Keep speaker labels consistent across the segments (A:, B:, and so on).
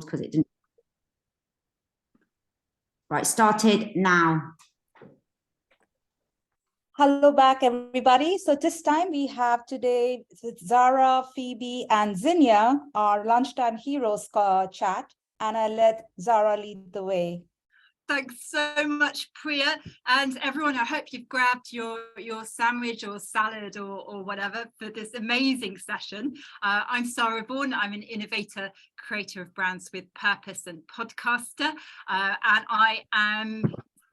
A: because it didn't. Right, started now.
B: Hello back, everybody. So this time we have today Sara, Phoebe, and Zinnia, our Lunchtime Heroes chat, and I'll let Sara lead the way.
C: Thanks so much, Priya, and everyone. I hope you've grabbed your sandwich or salad or whatever for this amazing session. I'm Sara Vaughan. I'm an innovator, creator of brands with purpose and podcaster, and I am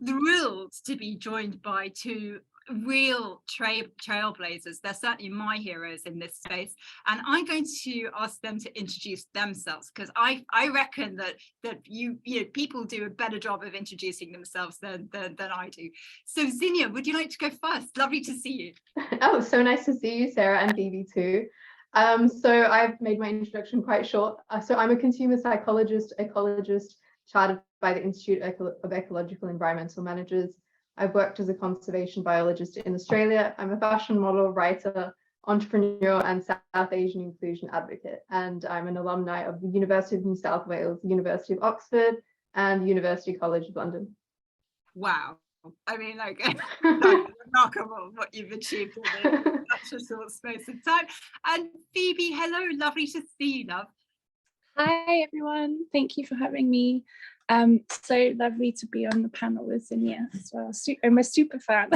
C: thrilled to be joined by two real trailblazers. They're certainly my heroes in this space, and I'm going to ask them to introduce themselves, because I reckon that you know people do a better job of introducing themselves than I do. So Zinnia, would you like to go first? Lovely to see you.
D: Oh, so nice to see you, Sarah, and Phoebe too. So I've made my introduction quite short. So I'm a consumer psychologist, ecologist, chartered by the Institute of Ecological Environmental Managers. I've worked as a conservation biologist in Australia. I'm a fashion model, writer, entrepreneur, and South Asian inclusion advocate. And I'm an alumni of the University of New South Wales, University of Oxford, and University College of London.
C: Wow. I mean, like, remarkable what you've achieved in such a short space of time. And Phoebe, hello, lovely to see you, love.
E: Hi, everyone. Thank you for having me. So lovely to be on the panel with Zinnia as well. I'm a super fan.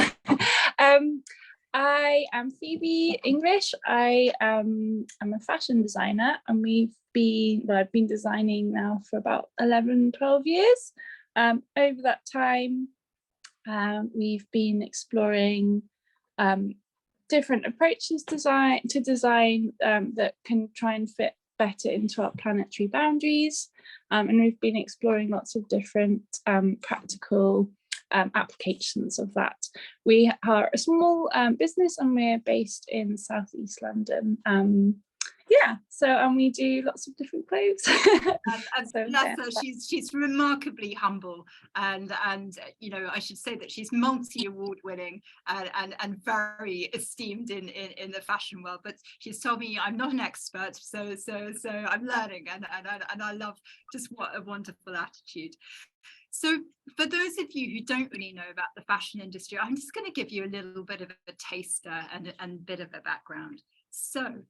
E: I am Phoebe English. I am a fashion designer, and I've been designing now for about 11, 12 years. Over that time, we've been exploring different approaches to design that can try and fit better into our planetary boundaries, and we've been exploring lots of different practical applications of that. We are a small business, and we're based in Southeast London. And we do lots of different clothes.
C: She's remarkably humble, and you know, I should say that she's multi-award winning and very esteemed in the fashion world. But she's told me I'm not an expert, so I'm learning, and I love just what a wonderful attitude. So for those of you who don't really know about the fashion industry, I'm just going to give you a little bit of a taster and a bit of a background. So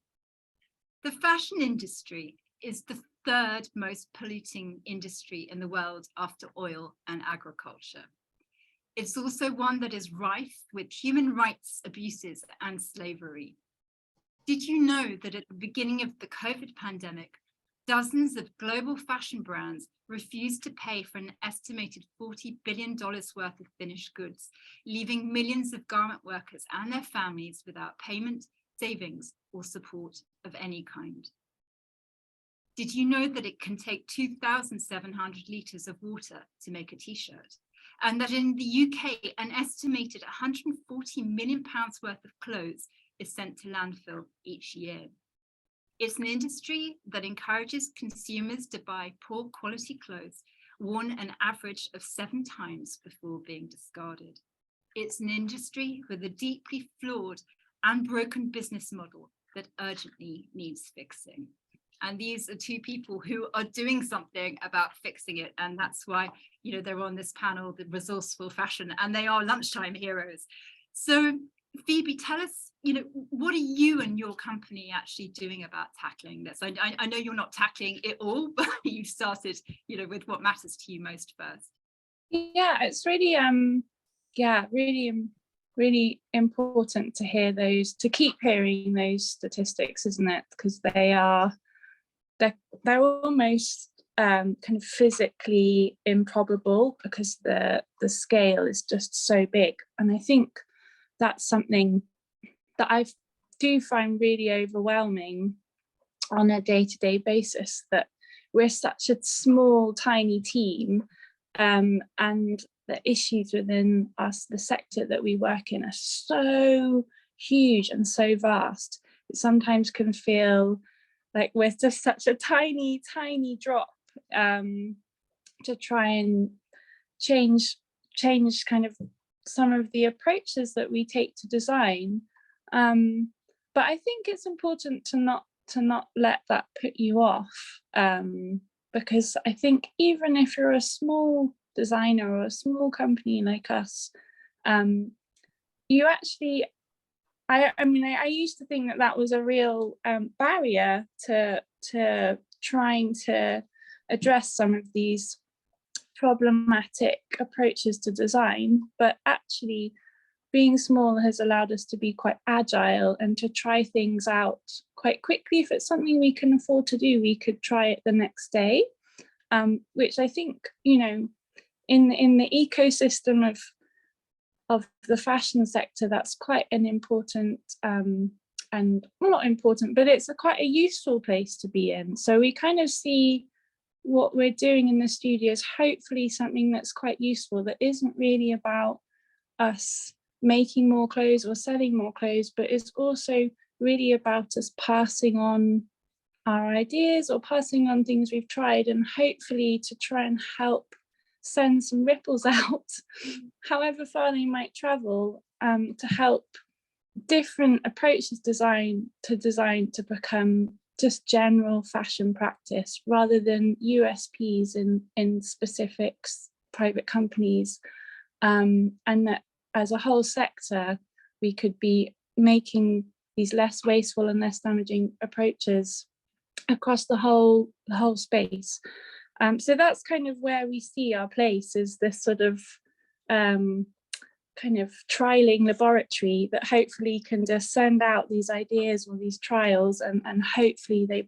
C: the fashion industry is the third most polluting industry in the world after oil and agriculture. It's also one that is rife with human rights abuses and slavery. Did you know that at the beginning of the COVID pandemic, dozens of global fashion brands refused to pay for an estimated $40 billion worth of finished goods, leaving millions of garment workers and their families without payment, savings, or support of any kind? Did you know that it can take 2,700 litres of water to make a t-shirt? And that in the UK, an estimated £140 million worth of clothes is sent to landfill each year? It's an industry that encourages consumers to buy poor quality clothes worn an average of 7 times before being discarded. It's an industry with a deeply flawed and broken business model that urgently needs fixing. And these are two people who are doing something about fixing it. And that's why, you know, they're on this panel, the resourceful fashion, and they are lunchtime heroes. So Phoebe, tell us, you know, what are you and your company actually doing about tackling this? I know you're not tackling it all, but you've started, you know, with what matters to you most first.
E: Yeah, it's really, really important to hear those, to keep hearing those statistics, isn't it? Because they're almost kind of physically improbable, because the scale is just so big. And I think that's something that I do find really overwhelming on a day-to-day basis, that we're such a small, tiny team, and the issues within us, the sector that we work in, are so huge and so vast. It sometimes can feel like we're just such a tiny drop to try and change kind of some of the approaches that we take to design. But I think it's important to not let that put you off. because I think even if you're a small designer or a small company like us, you actually, I mean, I used to think that that was a real barrier to trying to address some of these problematic approaches to design, but actually being small has allowed us to be quite agile and to try things out quite quickly. If it's something we can afford to do, we could try it the next day, which I think, you know, in the ecosystem of the fashion sector, that's quite an important and well, not important, but it's quite a useful place to be in. So we kind of see what we're doing in the studio as hopefully something that's quite useful, that isn't really about us making more clothes or selling more clothes, but it's also really about us passing on our ideas or passing on things we've tried, and hopefully to try and help send some ripples out, however far they might travel, to help different approaches to become just general fashion practice rather than USPs in specific private companies, and that as a whole sector we could be making these less wasteful and less damaging approaches across the whole space. So that's kind of where we see our place, is this sort of kind of trialing laboratory that hopefully can just send out these ideas or these trials, and hopefully they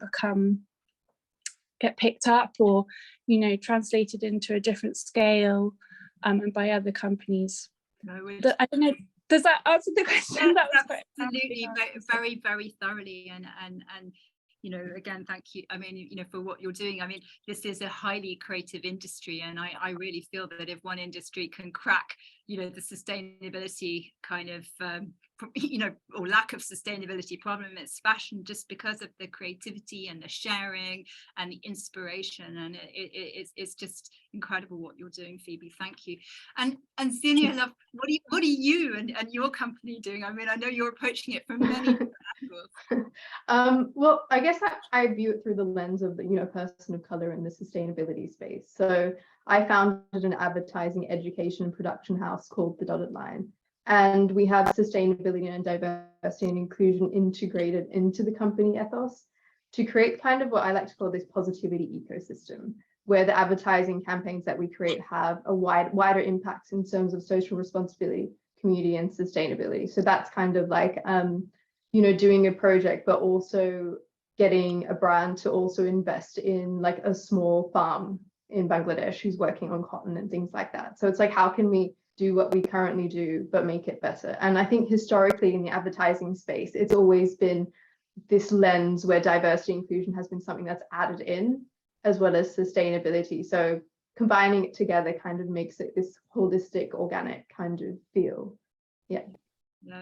E: get picked up or, you know, translated into a different scale and by other companies.
C: No,
E: but I don't know, does that answer the question?
C: Yes,
E: That was
C: absolutely, very, very thoroughly, and you know, again, thank you. I mean, you know, for what you're doing. I mean, this is a highly creative industry, and I really feel that if one industry can crack, you know, the sustainability kind of, you know, or lack of sustainability problem, it's fashion, just because of the creativity and the sharing and the inspiration, and it's just incredible what you're doing, Phoebe. Thank you. And Zinnia, love, what are you and your company doing? I mean, I know you're approaching it from many angles.
D: Well, I guess I view it through the lens of the, you know, person of color in the sustainability space. So I founded an advertising, education, and production house called The Dotted Line. And we have sustainability and diversity and inclusion integrated into the company ethos to create kind of what I like to call this positivity ecosystem, where the advertising campaigns that we create have a wider impact in terms of social responsibility, community, and sustainability. So that's kind of like, you know, doing a project, but also getting a brand to also invest in like a small farm in Bangladesh who's working on cotton and things like that. So it's like, how can we do what we currently do, but make it better? And I think historically in the advertising space, it's always been this lens where diversity inclusion has been something that's added in, as well as sustainability. So combining it together kind of makes it this holistic, organic kind of feel. Yeah.
C: No,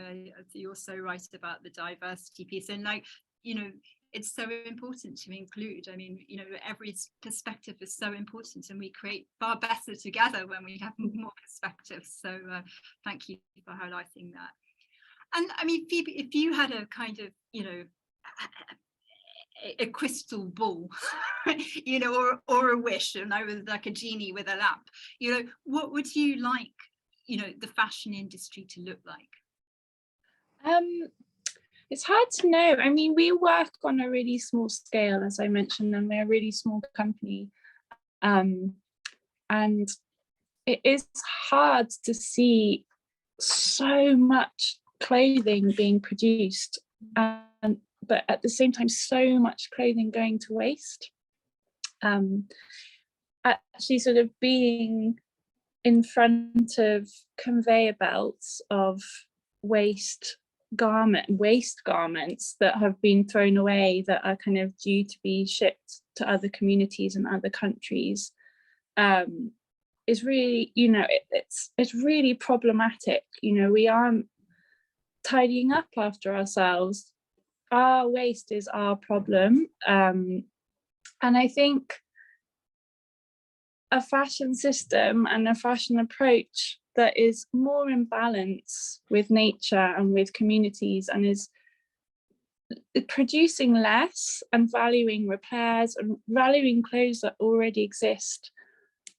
C: you're so right about the diversity piece, and like, you know, it's so important to include. I mean, you know, every perspective is so important, and we create far better together when we have more perspectives. So thank you for highlighting that. And I mean, Phoebe, if you had a kind of, you know, a crystal ball, you know, or a wish, and I was like a genie with a lamp, you know, what would you like, you know, the fashion industry to look like?
E: It's hard to know. I mean, we work on a really small scale, as I mentioned, and we're a really small company. And it is hard to see so much clothing being produced, but at the same time, so much clothing going to waste. Actually sort of being in front of conveyor belts of waste garments that have been thrown away, that are kind of due to be shipped to other communities and other countries, is really, you know, it's really problematic. You know, we aren't tidying up after ourselves. Our waste is our problem, and I think a fashion system and a fashion approach that is more in balance with nature and with communities, and is producing less and valuing repairs and valuing clothes that already exist,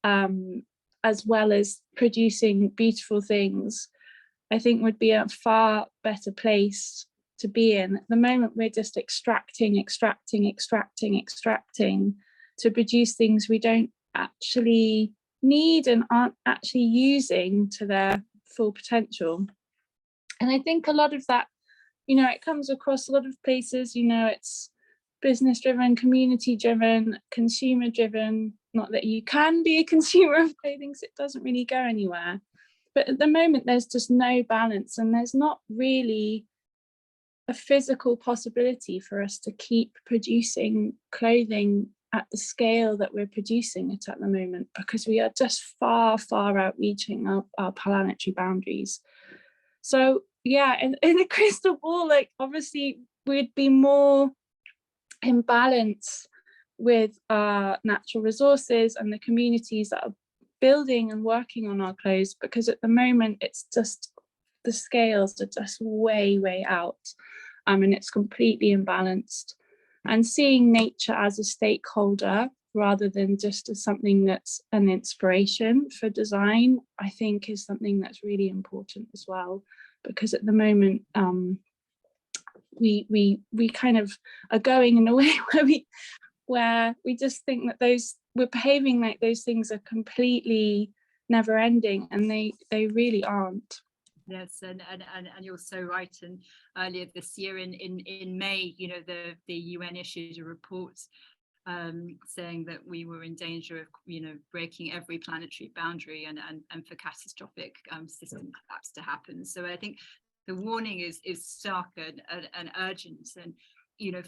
E: as well as producing beautiful things, I think would be a far better place to be in. At the moment, we're just extracting to produce things we don't actually need and aren't actually using to their full potential. And I think a lot of that, it comes across a lot of places, it's business driven, community driven, consumer driven. Not that you can be a consumer of clothing, so it doesn't really go anywhere. But at the moment, there's just no balance, and there's not really a physical possibility for us to keep producing clothing at the scale that we're producing it at the moment, because we are just far, far outreaching our planetary boundaries. So yeah, in a crystal ball, like obviously we'd be more in balance with our natural resources and the communities that are building and working on our clothes, because at the moment it's just, the scales are just way, way out, and it's completely imbalanced. And seeing nature as a stakeholder rather than just as something that's an inspiration for design, I think is something that's really important as well, because at the moment we kind of are going in a way where we just think that we're behaving like those things are completely never ending, and they really aren't.
C: Yes, and you're so right. And earlier this year in May, the UN issued a report saying that we were in danger of breaking every planetary boundary and for catastrophic system collapse to happen. So I think the warning is stark and urgent. And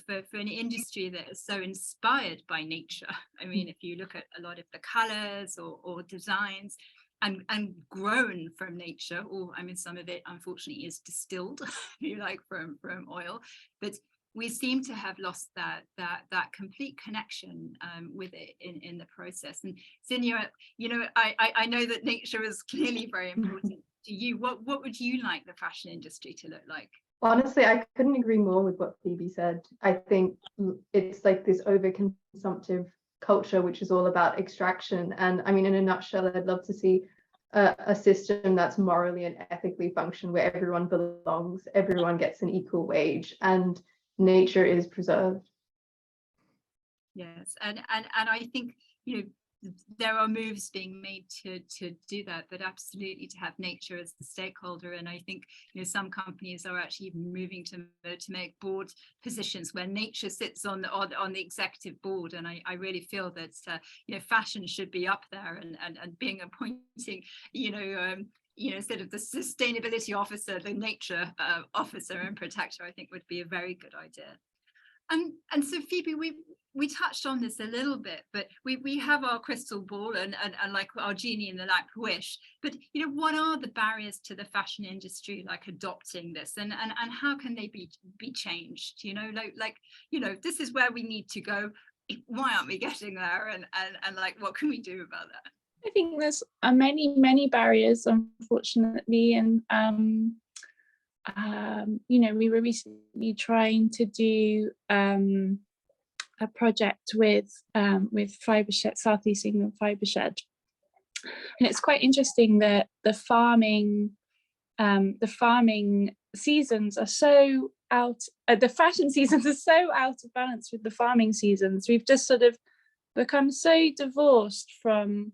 C: for an industry that is so inspired by nature, I mean, if you look at a lot of the colors or designs and grown from nature, or I mean, some of it unfortunately is distilled, if you like, from oil, but we seem to have lost that complete connection with it in the process. And Zinnia, I know that nature is clearly very important to you. What would you like the fashion industry to look like?
D: Honestly, I couldn't agree more with what Phoebe said. I think it's like this overconsumptive culture, which is all about extraction. And I mean, in a nutshell, I'd love to see a system that's morally and ethically functioned, where everyone belongs, everyone gets an equal wage, and nature is preserved.
C: Yes, and I think there are moves being made to do that, but absolutely to have nature as the stakeholder. And I think some companies are actually moving to make board positions where nature sits on the executive board. And I really feel that fashion should be up there, and being appointing instead of the sustainability officer, the nature officer and protector, I think would be a very good idea. And so Phoebe, we touched on this a little bit, but we have our crystal ball and like our genie in the lamp wish, but what are the barriers to the fashion industry, like adopting this, and how can they be changed? This is where we need to go. Why aren't we getting there? And like, what can we do about that?
E: I think there's many barriers, unfortunately, and we were recently trying to do a project with Fibershed, Southeast England Fibershed, and it's quite interesting that the farming seasons are so out. The fashion seasons are so out of balance with the farming seasons. We've just sort of become so divorced from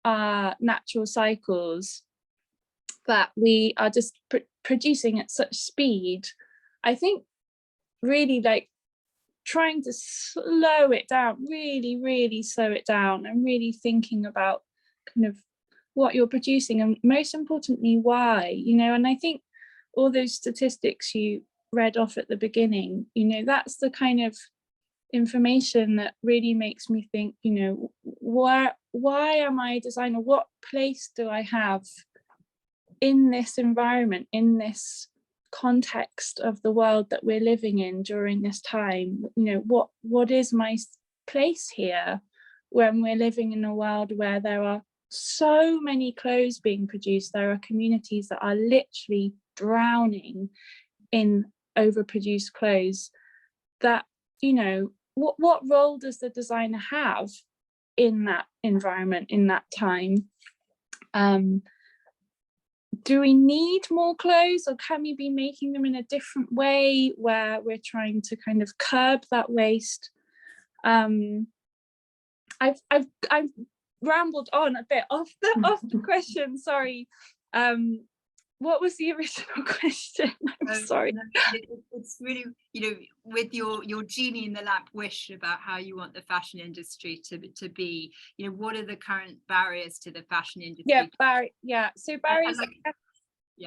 E: our natural cycles that we are just producing at such speed. I think really like trying to slow it down, really slow it down, and really thinking about kind of what you're producing, and most importantly why, and I think all those statistics you read off at the beginning, that's the kind of information that really makes me think, why am I a designer? What place do I have in this environment, in this context of the world that we're living in during this time? What is my place here when we're living in a world where there are so many clothes being produced? There are communities that are literally drowning in overproduced clothes, that, you know, what role does the designer have in that environment, in that time? Do we need more clothes, or can we be making them in a different way where we're trying to kind of curb that waste? I've rambled on a bit off the question, sorry. What was the original question? I'm sorry.
C: No, it's really, you know, with your genie in the lamp wish about how you want the fashion industry to be, you know, what are the current barriers to the fashion industry?
E: So barriers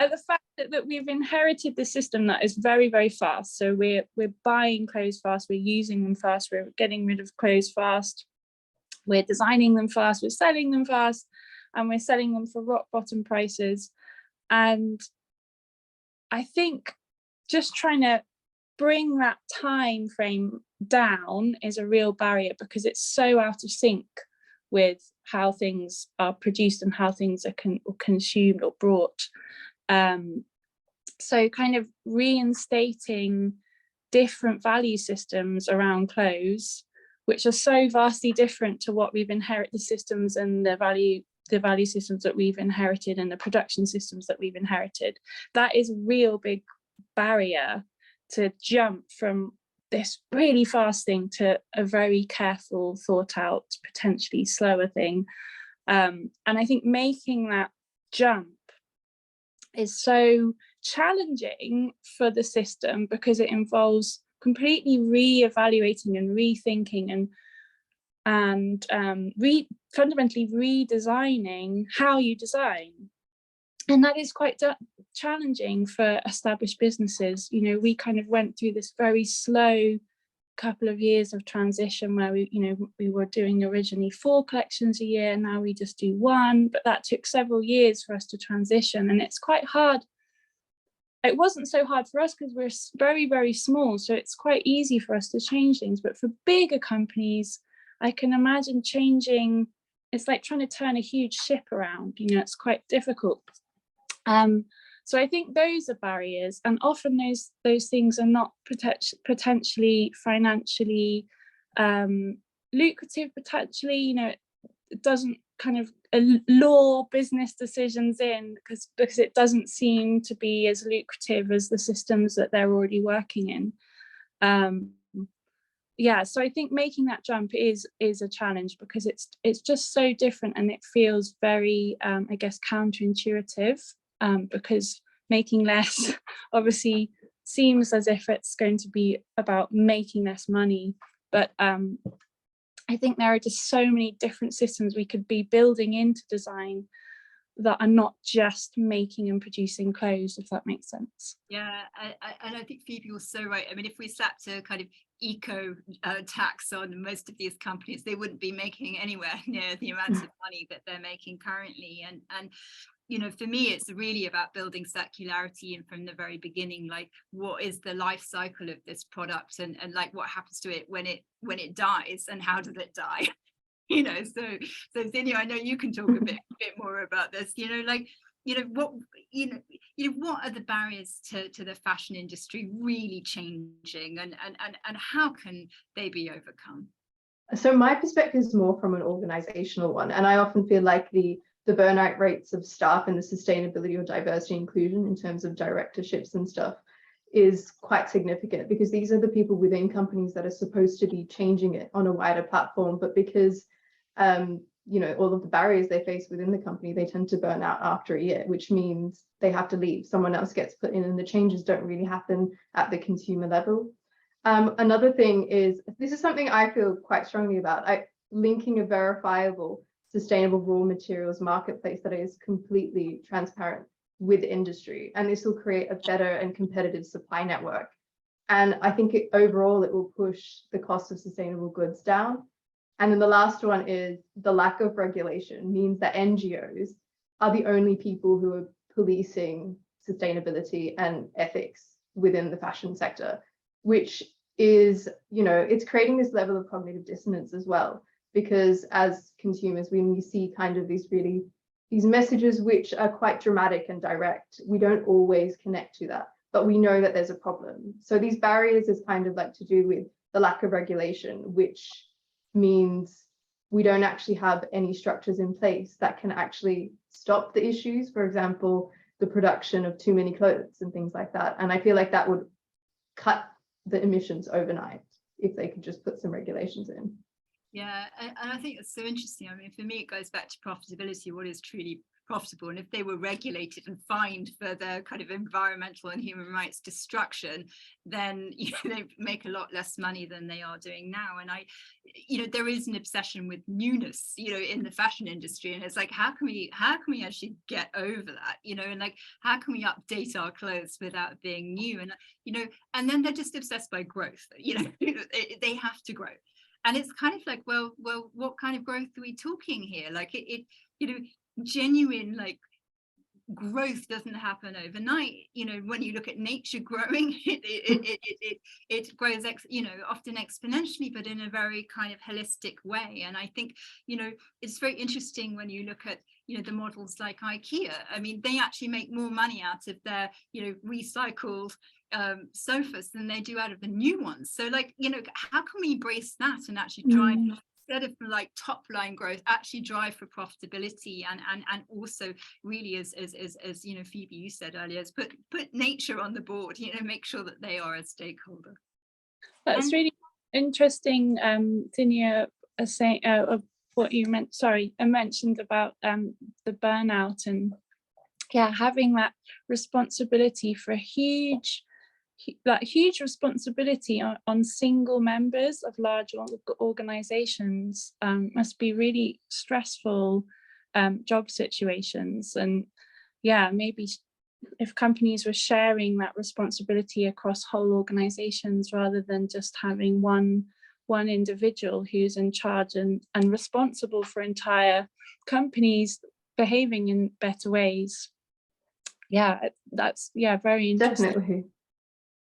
E: are the fact that we've inherited the system that is very, very fast. So we're buying clothes fast, we're using them fast, we're getting rid of clothes fast, we're designing them fast, we're selling them fast, and we're selling them for rock bottom prices. And I think just trying to bring that time frame down is a real barrier, because it's so out of sync with how things are produced and how things are consumed or brought. So kind of reinstating different value systems around clothes, which are so vastly different to what we've inherited, the systems and the value systems that we've inherited and the production systems that we've inherited. That is a real big barrier to jump from this really fast thing to a very careful, thought out, potentially slower thing. And I think making that jump is so challenging for the system, because it involves completely re-evaluating and rethinking and fundamentally redesigning how you design. And that is quite challenging for established businesses. You know, we kind of went through this very slow couple of years of transition where we were doing originally 4 collections a year, now we just do 1, but that took several years for us to transition. And it's quite hard. It wasn't so hard for us because we're very, very small, so it's quite easy for us to change things. But for bigger companies, I can imagine changing, it's like trying to turn a huge ship around, you know, it's quite difficult. So I think those are barriers, and often those things are not potentially financially lucrative, potentially, you know, it doesn't kind of lure business decisions in because it doesn't seem to be as lucrative as the systems that they're already working in. Yeah, so I think making that jump is a challenge, because it's just so different, and it feels very I guess counterintuitive, because making less obviously seems as if it's going to be about making less money, but I think there are just so many different systems we could be building into design that are not just making and producing clothes, if that makes sense.
C: Yeah, and I think Phoebe was so right. I mean, if we slapped a kind of eco tax on most of these companies, they wouldn't be making anywhere near the amounts of money that they're making currently. And you know, for me, it's really about building circularity, and from the very beginning, like, what is the life cycle of this product, and like what happens to it when it dies, and how does it die? You know, so Zinnia, I know you can talk a bit more about this. You know, like, what are the barriers to the fashion industry really changing, and how can they be overcome?
D: So my perspective is more from an organizational one, and I often feel like the burnout rates of staff and the sustainability or diversity inclusion in terms of directorships and stuff is quite significant, because these are the people within companies that are supposed to be changing it on a wider platform, but because you know, all of the barriers they face within the company, they tend to burn out after a year, which means they have to leave, someone else gets put in, and the changes don't really happen at the consumer level. Another thing is, this is something I feel quite strongly about, linking a verifiable sustainable raw materials marketplace that is completely transparent with industry, and this will create a better and competitive supply network. And I think overall it will push the cost of sustainable goods down. And then the last one is the lack of regulation means that NGOs are the only people who are policing sustainability and ethics within the fashion sector, which is, you know, it's creating this level of cognitive dissonance as well. Because as consumers, when we see kind of these messages which are quite dramatic and direct, we don't always connect to that. but we know that there's a problem. So these barriers is kind of like to do with the lack of regulation, which means we don't actually have any structures in place that can actually stop the issues. For example, the production of too many clothes and things like that. And I feel like that would cut the emissions overnight if they could just put some regulations in.
C: Yeah, and I think it's so interesting. I mean, for me, it goes back to profitability. What is truly profitable? And if they were regulated and fined for their kind of environmental and human rights destruction, then they make a lot less money than they are doing now. And there is an obsession with newness, in the fashion industry, and it's like, how can we actually get over that, and like, how can we update our clothes without being new? And and then they're just obsessed by growth. They have to grow. And it's kind of like, well, what kind of growth are we talking here? Like genuine like growth doesn't happen overnight. When you look at nature growing, it grows often exponentially, but in a very kind of holistic way. And I think it's very interesting when you look at the models like IKEA. I mean, they actually make more money out of their recycled sofas than they do out of the new ones. So like, how can we embrace that and actually drive, instead of like top line growth, actually drive for profitability and also really as Phoebe, you said earlier, is put nature on the board, make sure that they are a stakeholder.
E: That's really interesting, Zinnia, saying what you mentioned about the burnout, and having that responsibility for a huge responsibility on single members of large organizations must be really stressful job situations. And maybe if companies were sharing that responsibility across whole organizations rather than just having one individual who's in charge and responsible for entire companies behaving in better ways. That's very interesting.
D: Definitely.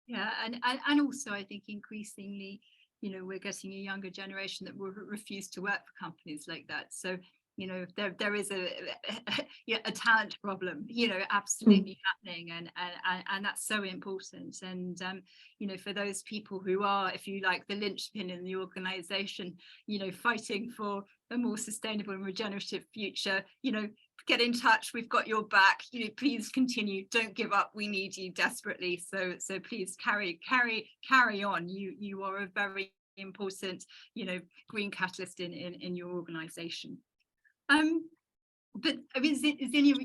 C: Yeah, and also I think increasingly, we're getting a younger generation that will refuse to work for companies like that. So, there is a talent problem, absolutely happening, and that's so important. And for those people who are, if you like, the linchpin in the organization, fighting for a more sustainable and regenerative future, get in touch, we've got your back, please continue, don't give up, we need you desperately. So please carry on. You are a very important green catalyst in your organization. But I mean, Zinnia,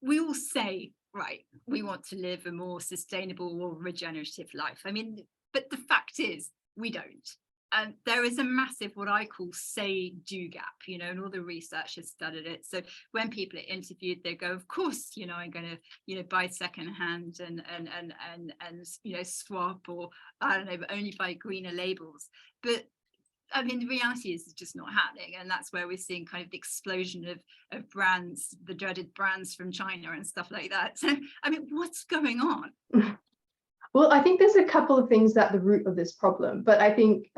C: we all say, right, we want to live a more sustainable or regenerative life. I mean, but the fact is we don't. And there is a massive, what I call say-do gap, and all the research has studied it. So when people are interviewed, they go, of course, I'm going to, buy secondhand and swap, or I don't know, but only buy greener labels. But I mean, the reality is it's just not happening. And that's where we're seeing kind of the explosion of brands, the dreaded brands from China and stuff like that. So, I mean, what's going on?
D: Well, I think there's a couple of things at the root of this problem, but I think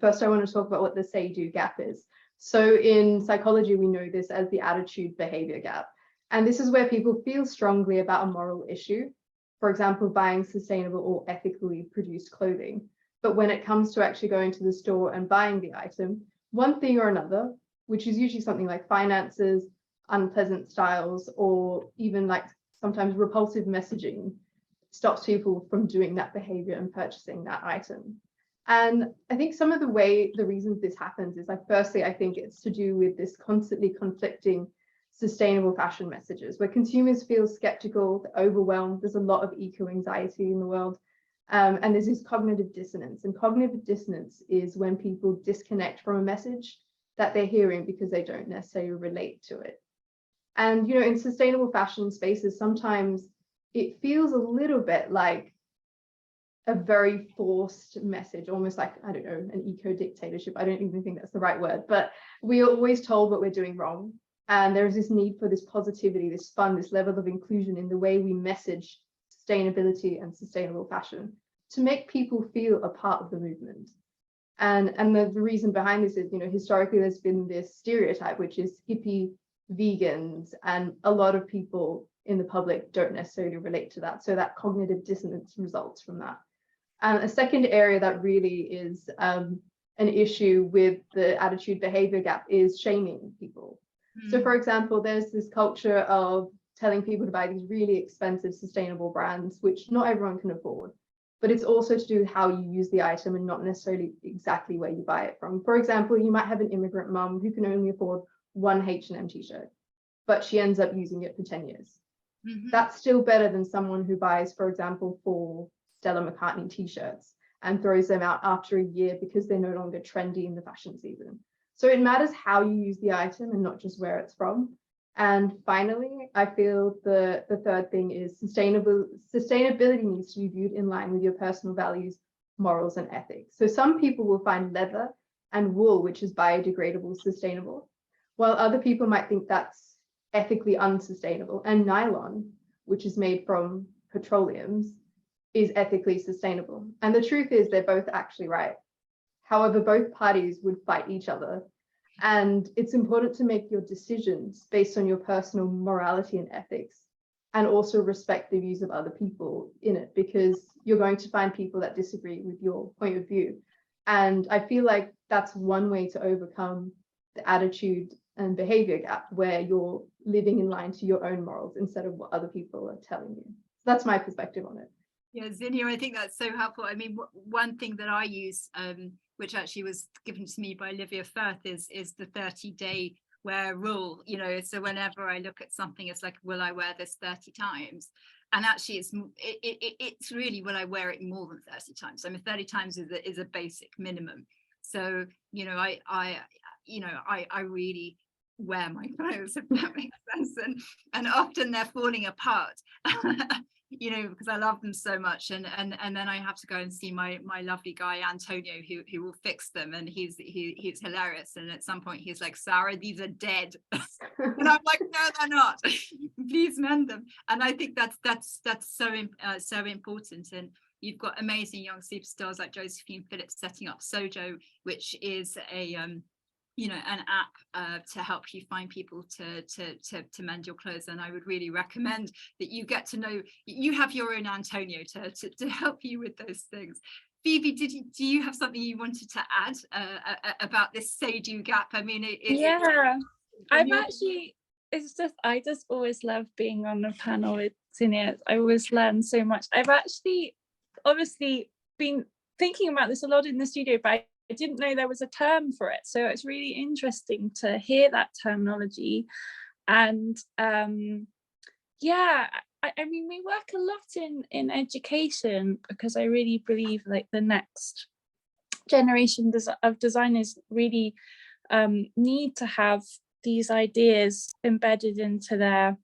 D: first I want to talk about what the say-do gap is. So in psychology, we know this as the attitude behavior gap. And this is where people feel strongly about a moral issue, for example, buying sustainable or ethically produced clothing. But when it comes to actually going to the store and buying the item, one thing or another, which is usually something like finances, unpleasant styles, or even like sometimes repulsive messaging, stops people from doing that behavior and purchasing that item. And I think some of the reasons this happens is like, firstly, I think it's to do with this constantly conflicting sustainable fashion messages where consumers feel skeptical, overwhelmed. There's a lot of eco-anxiety in the world. And there's this cognitive dissonance. And cognitive dissonance is when people disconnect from a message that they're hearing because they don't necessarily relate to it. And, in sustainable fashion spaces, sometimes it feels a little bit like a very forced message, almost like, I don't know, an eco-dictatorship. I don't even think that's the right word, but we are always told what we're doing wrong. And there is this need for this positivity, this fun, this level of inclusion in the way we message sustainability and sustainable fashion to make people feel a part of the movement. And the reason behind this is, historically, there's been this stereotype, which is hippie vegans and a lot of people in the public don't necessarily relate to that. So that cognitive dissonance results from that. And a second area that really is an issue with the attitude behavior gap is shaming people. So for example, there's this culture of telling people to buy these really expensive sustainable brands, which not everyone can afford. But it's also to do with how you use the item and not necessarily exactly where you buy it from. For example, you might have an immigrant mum who can only afford one H&M t-shirt, but she ends up using it for 10 years. That's still better than someone who buys, for example, 4 Stella McCartney t-shirts and throws them out after a year because they're no longer trendy in the fashion season. So it matters how you use the item and not just where it's from. And finally, I feel the third thing is sustainability needs to be viewed in line with your personal values, morals, and ethics. So some people will find leather and wool, which is biodegradable, sustainable, while other people might think that's ethically unsustainable. And nylon, which is made from petroleums, is ethically sustainable. And the truth is they're both actually right. However, both parties would fight each other. And it's important to make your decisions based on your personal morality and ethics, and also respect the views of other people in it, because you're going to find people that disagree with your point of view. And I feel like that's one way to overcome the attitude and behavior gap, where you're living in line to your own morals instead of what other people are telling you. So that's my perspective on it.
C: Yeah, Zinnia, I think that's so helpful. I mean, one thing that I use, which actually was given to me by Olivia Firth, is the 30-day wear rule. You know, so whenever I look at something, it's like, will I wear this 30 times? And actually, it's really, will I wear it more than 30 times? I mean, 30 times is a basic minimum. So, you know, I really wear my clothes, if that makes sense, and often they're falling apart. You know, because I love them so much, and then I have to go and see my lovely guy Antonio, who will fix them, and he's hilarious. And at some point he's like, Sara, these are dead. And I'm like, no, they're not. Please mend them. And I think that's so important. And you've got amazing young superstars like Josephine Phillips setting up Sojo, which is a you know, an app to help you find people to mend your clothes. And I would really recommend that you get to know, you have your own Antonio to help you with those things. Phoebe, do you have something you wanted to add about this say-do gap? I mean,
E: I just always love being on a panel with Zinnia. I always learn so much. I've actually obviously been thinking about this a lot in the studio, but I didn't know there was a term for it. So it's really interesting to hear that terminology. And yeah, I mean, we work a lot in education, because I really believe like the next generation of designers really need to have these ideas embedded into their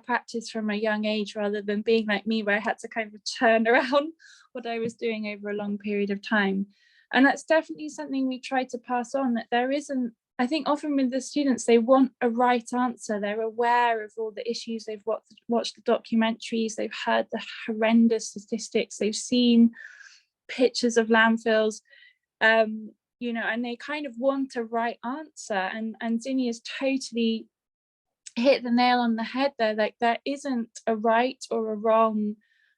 E: practice from a young age, rather than being like me, where I had to kind of turn around what I was doing over a long period of time. And that's definitely something we try to pass on, that there isn't, I think often with the students, they want a right answer. They're aware of all the issues. They've watched the documentaries, they've heard the horrendous statistics, they've seen pictures of landfills, you know, and they kind of want a right answer. And Zinnia's totally hit the nail on the head there. Like, there isn't a right or a wrong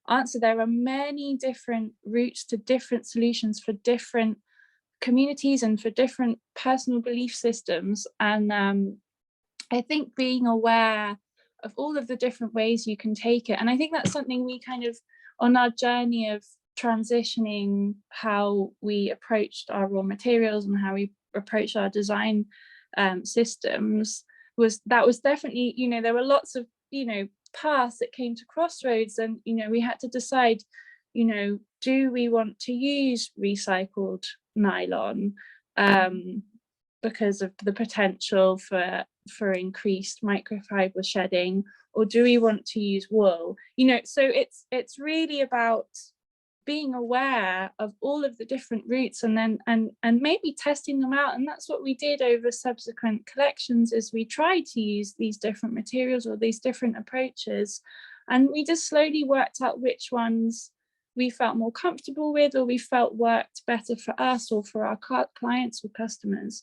E: answer. There are many different routes to different solutions for different communities and for different personal belief systems. And I think being aware of all of the different ways you can take it, and I think that's something we kind of, on our journey of transitioning how we approached our raw materials and how we approached our design systems, was definitely, you know, there were lots of, you know, paths that came to crossroads, and, you know, we had to decide, you know, do we want to use recycled nylon because of the potential for increased microfiber shedding, or do we want to use wool? You know, so it's really about being aware of all of the different routes, and then and maybe testing them out. And that's what we did over subsequent collections, is we tried to use these different materials or these different approaches, and we just slowly worked out which ones we felt more comfortable with, or we felt worked better for us or for our clients or customers,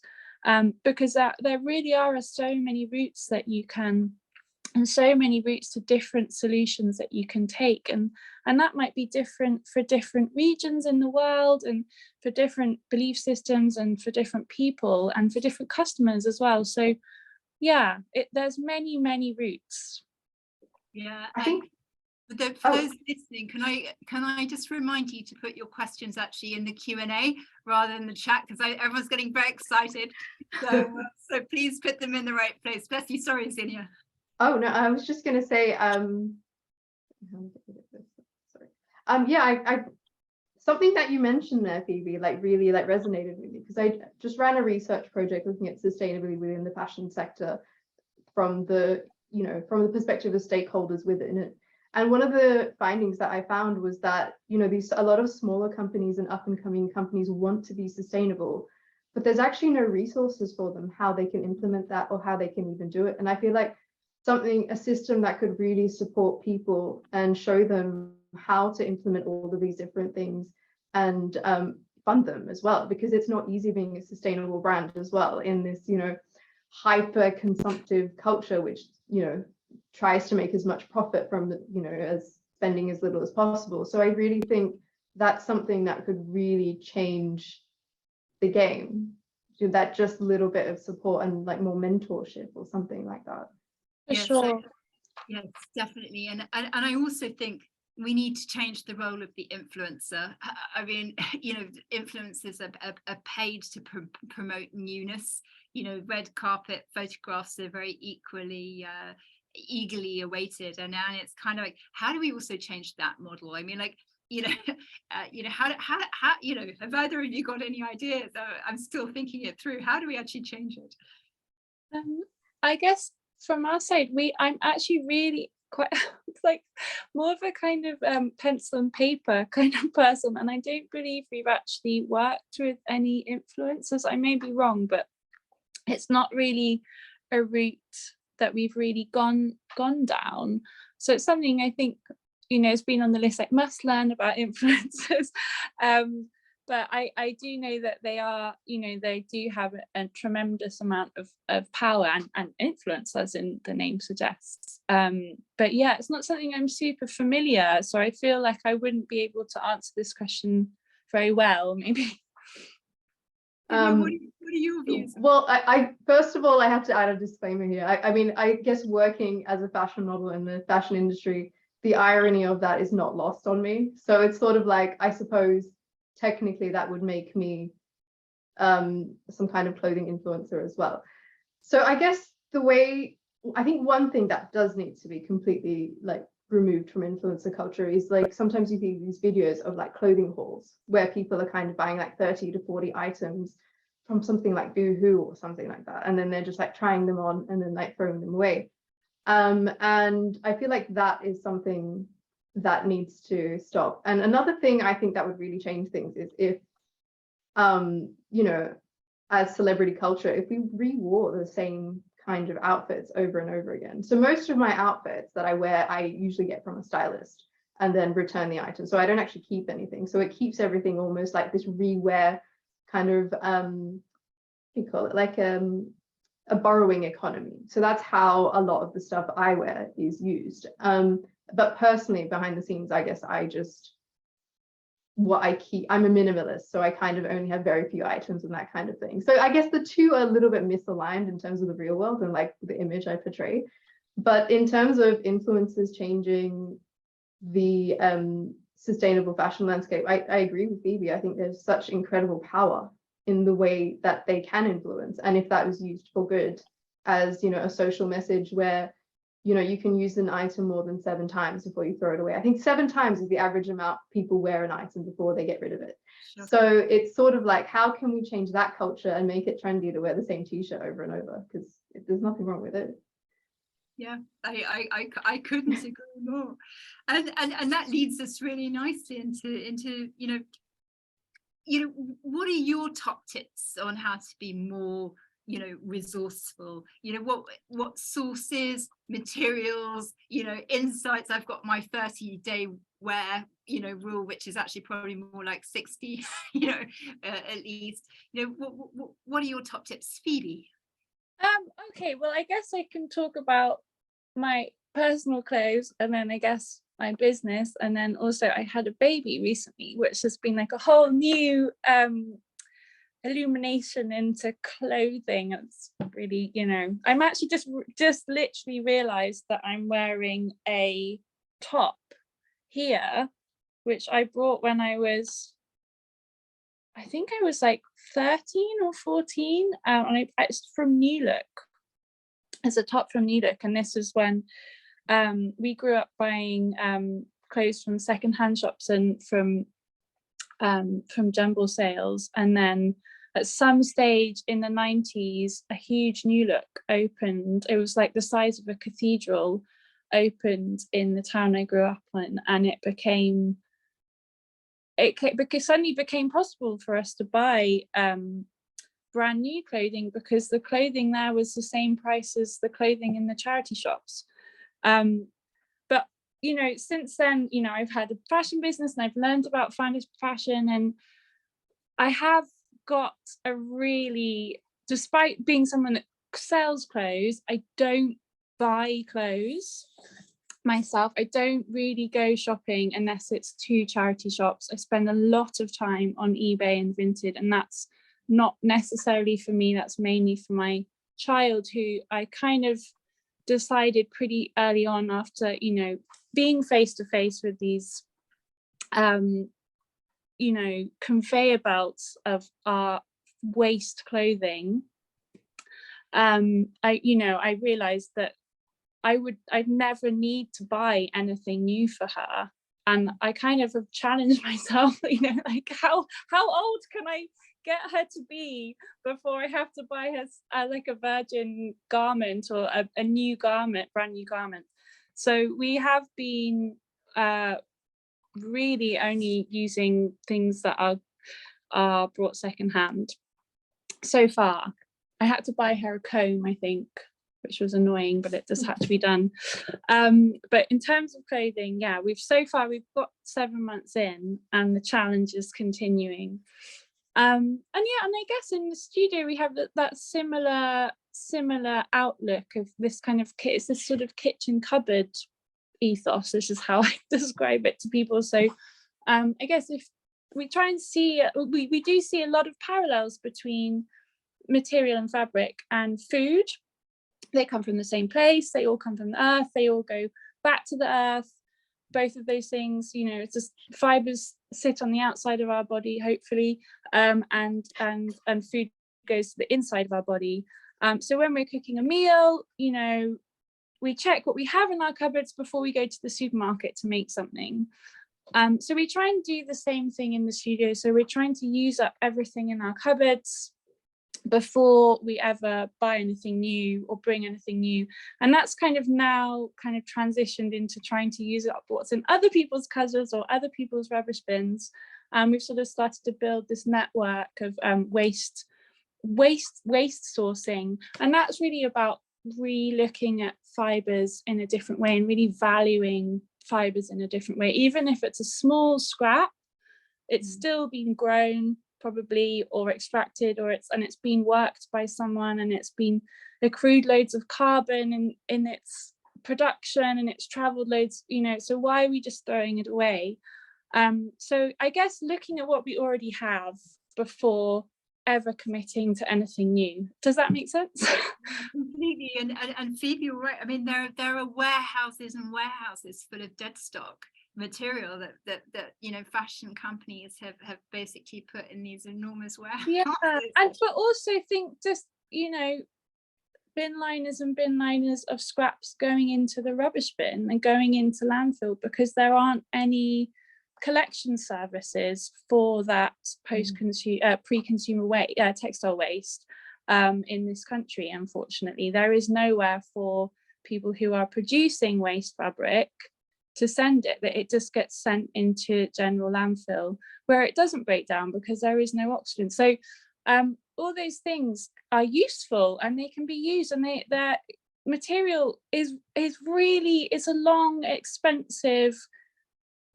E: because there really are so many routes that you can and so many routes to different solutions that you can take, and that might be different for different regions in the world, and for different belief systems, and for different people, and for different customers as well. So yeah, there's many routes.
C: Yeah,
D: I think
C: for those listening, can I just remind you to put your questions actually in the Q&A rather than the chat, because everyone's getting very excited. So so please put them in the right place. Bless you. Sorry, Zinnia.
D: Oh no, I was just gonna say, sorry. Yeah, I something that you mentioned there, Phoebe, like really like resonated with me, because I just ran a research project looking at sustainability within the fashion sector from the, you know, from the perspective of stakeholders within it. And one of the findings that I found was that, you know, a lot of smaller companies and up and coming companies want to be sustainable, but there's actually no resources for them, how they can implement that or how they can even do it. And I feel like a system that could really support people and show them how to implement all of these different things and fund them as well, because it's not easy being a sustainable brand as well in this, you know, hyper consumptive culture, which, you know, tries to make as much profit from the, you know, as spending as little as possible. So I really think that's something that could really change the game, that just little bit of support and like more mentorship or something like that.
E: For
C: Yes,
E: sure.
C: yes, definitely. And I also think we need to change the role of the influencer. I mean, you know, influencers are paid to promote newness. You know, red carpet photographs are very eagerly awaited, and it's kind of like, how do we also change that model? I mean, like, you know, how you know, have either of you got any ideas? I'm still thinking it through. How do we actually change it?
E: I guess from our side, I'm actually really quite like more of a kind of pencil and paper kind of person, and I don't believe we've actually worked with any influencers. I may be wrong, but it's not really a route that we've really gone down. So it's something I think, you know, has been on the list, like must learn about influencers. But I do know that they are, you know, they do have a tremendous amount of power and influence, as in the name suggests. But yeah, it's not something I'm super familiar, so I feel like I wouldn't be able to answer this question very well, maybe.
C: What are your views?
D: Well, I first of all, I have to add a disclaimer here. I mean, I guess working as a fashion model in the fashion industry, the irony of that is not lost on me. So it's sort of like, I suppose, technically that would make me some kind of clothing influencer as well. So I guess I think one thing that does need to be completely like removed from influencer culture is like, sometimes you see these videos of like clothing hauls where people are kind of buying like 30 to 40 items from something like Boohoo or something like that, and then they're just like trying them on and then like throwing them away. And I feel like that is something that needs to stop. And another thing I think that would really change things is if you know, as celebrity culture, if we re-wore the same kind of outfits over and over again. So most of my outfits that I wear, I usually get from a stylist and then return the item. So I don't actually keep anything. So it keeps everything almost like this re-wear kind of, what do you call it? Like a borrowing economy. So that's how a lot of the stuff I wear is used. But personally, behind the scenes, I guess I'm a minimalist, so I kind of only have very few items and that kind of thing. So I guess the two are a little bit misaligned in terms of the real world and like the image I portray. But in terms of influencers changing the sustainable fashion landscape, I agree with Phoebe. I think there's such incredible power in the way that they can influence. And if that is used for good, as, you know, a social message where, you know, you can use an item more than 7 times before you throw it away. I think 7 times is the average amount people wear an item before they get rid of it. Sure. So it's sort of like, how can we change that culture and make it trendy to wear the same t-shirt over and over? Because there's nothing wrong with it.
C: Yeah, I couldn't agree more. And that leads us really nicely into you know, what are your top tips on how to be more, you know, resourceful? You know, what sources, materials, you know, insights? I've got my 30-day wear, you know, rule, which is actually probably more like 60, you know, at least. You know, what are your top tips, Phoebe?
E: Okay, well, I guess I can talk about my personal clothes, and then I guess my business, and then also I had a baby recently, which has been like a whole new illumination into clothing. It's really, you know, I'm actually just literally realized that I'm wearing a top here, which I bought when I was, I think I was like 13 or 14, and it's from New Look. It's a top from New Look, and this is when we grew up buying clothes from secondhand shops and from jumble sales, and then at some stage in the 90s a huge New Look opened. It was like the size of a cathedral, opened in the town I grew up in, and it suddenly became possible for us to buy brand new clothing, because the clothing there was the same price as the clothing in the charity shops. But you know, since then, you know, I've had a fashion business and I've learned about fashion, and I have got a really, despite being someone that sells clothes, I don't buy clothes myself. I don't really go shopping unless it's to charity shops. I spend a lot of time on eBay and Vinted, and that's not necessarily for me, that's mainly for my child, who I kind of decided pretty early on, after, you know, being face to face with these you know, conveyor belts of our waste clothing, I realized that I'd never need to buy anything new for her. And I kind of have challenged myself, you know, like how old can I get her to be before I have to buy her like a virgin garment or a new garment, brand new garment. So we have been really only using things that are brought secondhand so far. I had to buy her a comb, I think, which was annoying, but it just had to be done. But in terms of clothing, yeah, we've got 7 months in, and the challenge is continuing. And I guess in the studio we have that similar outlook of this kind of it's this sort of kitchen cupboard ethos. This is how I describe it to people. So I guess if we try and see, we do see a lot of parallels between material and fabric and food. They come from the same place, they all come from the earth, they all go back to the earth. Both of those things, you know, it's just fibers sit on the outside of our body, hopefully, and food goes to the inside of our body. So when we're cooking a meal, you know, we check what we have in our cupboards before we go to the supermarket to make something. So we try and do the same thing in the studio. So we're trying to use up everything in our cupboards before we ever buy anything new or bring anything new. And that's kind of now transitioned into trying to use up what's in other people's cupboards or other people's rubbish bins. We've sort of started to build this network of waste sourcing, and that's really about re-looking at fibers in a different way and really valuing fibers in a different way. Even if it's a small scrap, it's still been grown probably, or extracted, or it's been worked by someone, and it's been accrued loads of carbon in its production, and it's traveled loads, you know, so why are we just throwing it away? So I guess looking at what we already have before ever committing to anything new. Does that make sense?
C: Completely. And Phoebe, you're right. I mean, there are warehouses and warehouses full of dead stock material that you know, fashion companies have basically put in these enormous warehouses.
E: Yeah, but also think, just, you know, bin liners and bin liners of scraps going into the rubbish bin and going into landfill, because there aren't any collection services for that pre-consumer waste, textile waste in this country. Unfortunately, there is nowhere for people who are producing waste fabric to send it, that it just gets sent into general landfill where it doesn't break down because there is no oxygen. So all those things are useful and they can be used, and their material is really, it's a long, expensive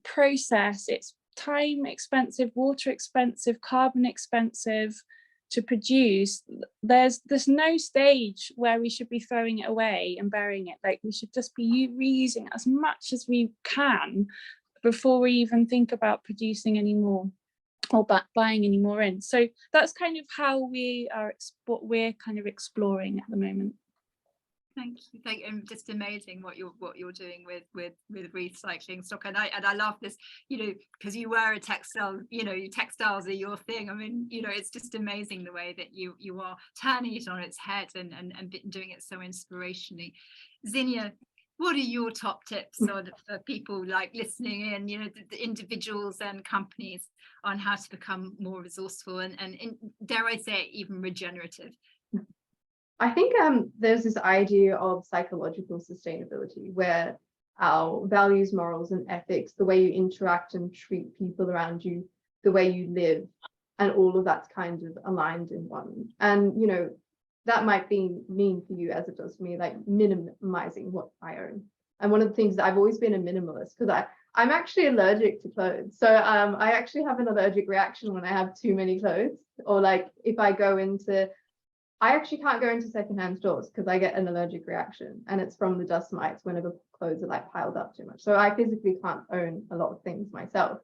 E: process. It's time expensive, water expensive, carbon expensive, to produce, there's no stage where we should be throwing it away and burying it. Like, we should just be reusing as much as we can before we even think about producing any more or buying any more in. So that's kind of how what we're kind of exploring at the moment.
C: Thank you. Just amazing what you're doing with recycling stock, and I love this, because you were a textile, textiles are your thing. I mean, it's just amazing the way that you are turning it on its head and doing it so inspirationally. Zinnia, what are your top tips for people like listening in, the individuals and companies, on how to become more resourceful and dare I say, even regenerative?
D: I think there's this idea of psychological sustainability where our values, morals, and ethics, the way you interact and treat people around you, the way you live, and all of that's kind of aligned in one. And that might mean for you, as it does for me, like minimizing what I own. And one of the things that I've always been a minimalist, because I'm actually allergic to clothes. So I actually have an allergic reaction when I have too many clothes, or like if I actually can't go into secondhand stores because I get an allergic reaction, and it's from the dust mites whenever clothes are like piled up too much. So I physically can't own a lot of things myself.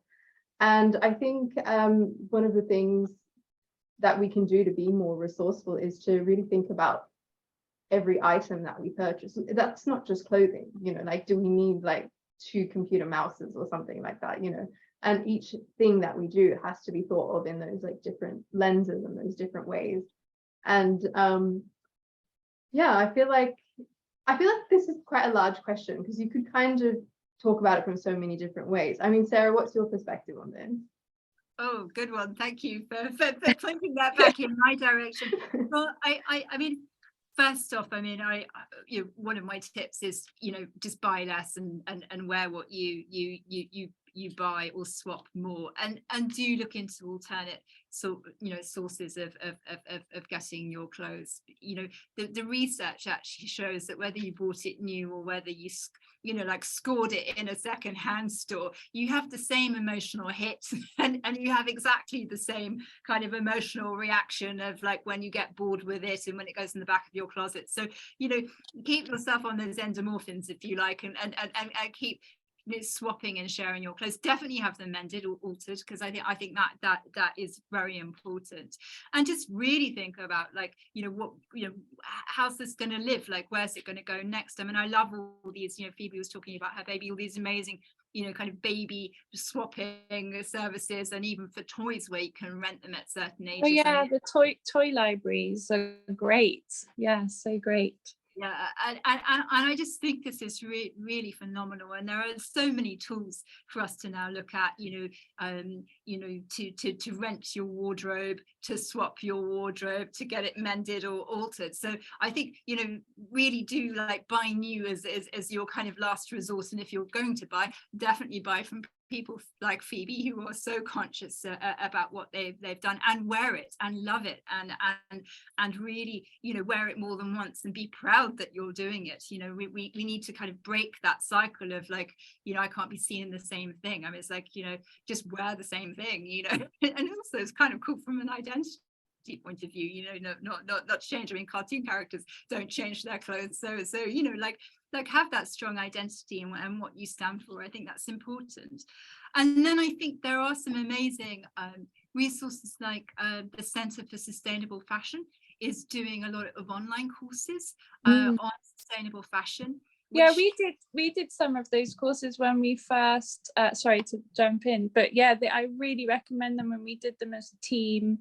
D: And I think one of the things that we can do to be more resourceful is to really think about every item that we purchase. That's not just clothing, like, do we need like 2 computer mouses or something like that, and each thing that we do has to be thought of in those like different lenses and those different ways. And yeah, I feel like this is quite a large question, because you could kind of talk about it from so many different ways. I mean, Sarah, what's your perspective on this?
C: Oh, good one. Thank you for pointing that back in my direction. Well, I mean, first off, I mean, one of my tips is, just buy less and wear what you buy, or swap more, and do look into alternate sources of getting your clothes. The research actually shows that whether you bought it new or whether you like scored it in a second-hand store, you have the same emotional hit and you have exactly the same kind of emotional reaction of like when you get bored with it and when it goes in the back of your closet. So keep yourself on those endorphins, if you like, and keep swapping and sharing your clothes. Definitely have them mended or altered, because I think that is very important. And just really think about like, what, how's this going to live? Like, where's it going to go next? I mean, I love all these, Phoebe was talking about her baby, all these amazing, kind of baby swapping services, and even for toys where you can rent them at certain ages.
E: Oh yeah, the toy libraries are great. Yeah, so great.
C: Yeah, and I just think this is really phenomenal, and there are so many tools for us to now look at, to rent your wardrobe, to swap your wardrobe, to get it mended or altered. So I think, really do like buy new as your kind of last resort, and if you're going to buy, definitely buy from people like Phoebe, who are so conscious about what they've done, and wear it and love it, and really wear it more than once and be proud that you're doing it. We need to kind of break that cycle of like, I can't be seen in the same thing. I mean, it's like, just wear the same thing, and also it's kind of cool from an identity point of view, not change. I mean, cartoon characters don't change their clothes, so like have that strong identity and what you stand for. I think that's important. And then I think there are some amazing resources, like the Centre for Sustainable Fashion is doing a lot of online courses on sustainable fashion.
E: Yeah, we did some of those courses when we first sorry to jump in, but yeah, I really recommend them when we did them as a team,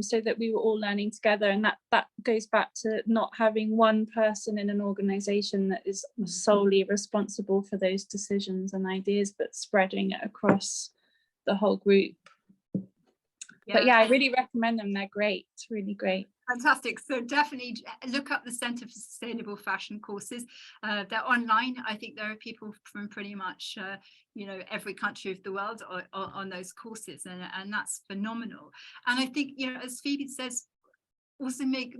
E: so that we were all learning together. And that goes back to not having one person in an organization that is solely responsible for those decisions and ideas, but spreading it across the whole group. Yeah. But yeah, I really recommend them. They're great. It's really great.
C: Fantastic. So definitely look up the Centre for Sustainable Fashion courses. They're online. I think there are people from pretty much every country of the world on those courses, and that's phenomenal. And I think, as Phoebe says, also make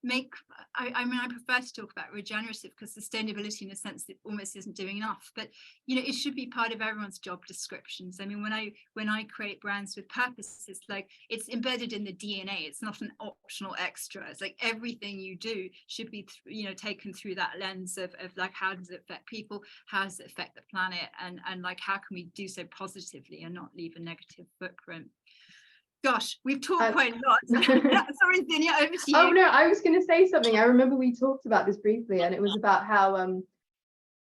C: make, I mean, I prefer to talk about regenerative because sustainability in a sense it almost isn't doing enough, but you know, it should be part of everyone's job descriptions. I mean, when I create brands with purpose, it's like it's embedded in the DNA. It's not an optional extra. It's like everything you do should be you know, taken through that lens of like, how does it affect people, how does it affect the planet, and like how can we do so positively and not leave a negative footprint. Gosh, we've talked quite a lot. Sorry, Zinnia, over to you.
D: Oh no, I was going to say something. I remember we talked about this briefly, and it was about how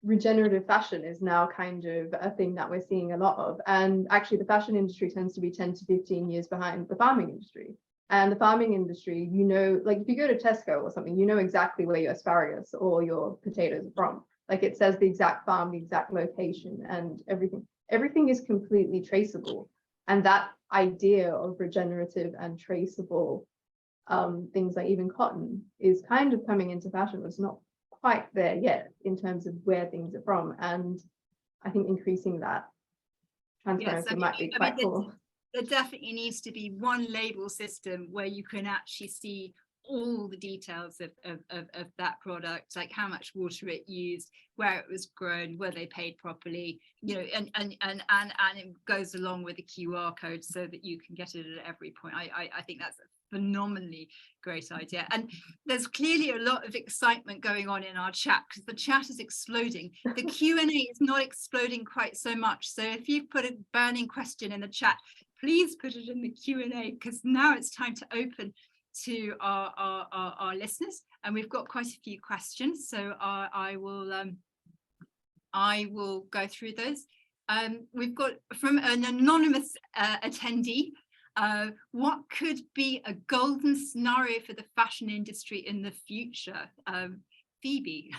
D: regenerative fashion is now kind of a thing that we're seeing a lot of. And actually, the fashion industry tends to be 10 to 15 years behind the farming industry. And the farming industry, you know, like if you go to Tesco or something, you know exactly where your asparagus or your potatoes are from. Like it says the exact farm, the exact location, and everything. Everything is completely traceable. And that idea of regenerative and traceable things like even cotton is kind of coming into fashion. It's not quite there yet in terms of where things are from. And I think increasing that transparency might be quite cool.
C: There definitely needs to be one label system where you can actually see all the details of that product, like how much water it used, where it was grown, were they paid properly, you know, and it goes along with the QR code so that you can get it at every point. I think that's a phenomenally great idea, and there's clearly a lot of excitement going on in our chat because the chat is exploding. The Q&A is not exploding quite so much, so if you've put a burning question in the chat, please put it in the Q&A, because now it's time to open to our listeners, and we've got quite a few questions, so I will go through those. We've got from an anonymous attendee, what could be a golden scenario for the fashion industry in the future? Phoebe.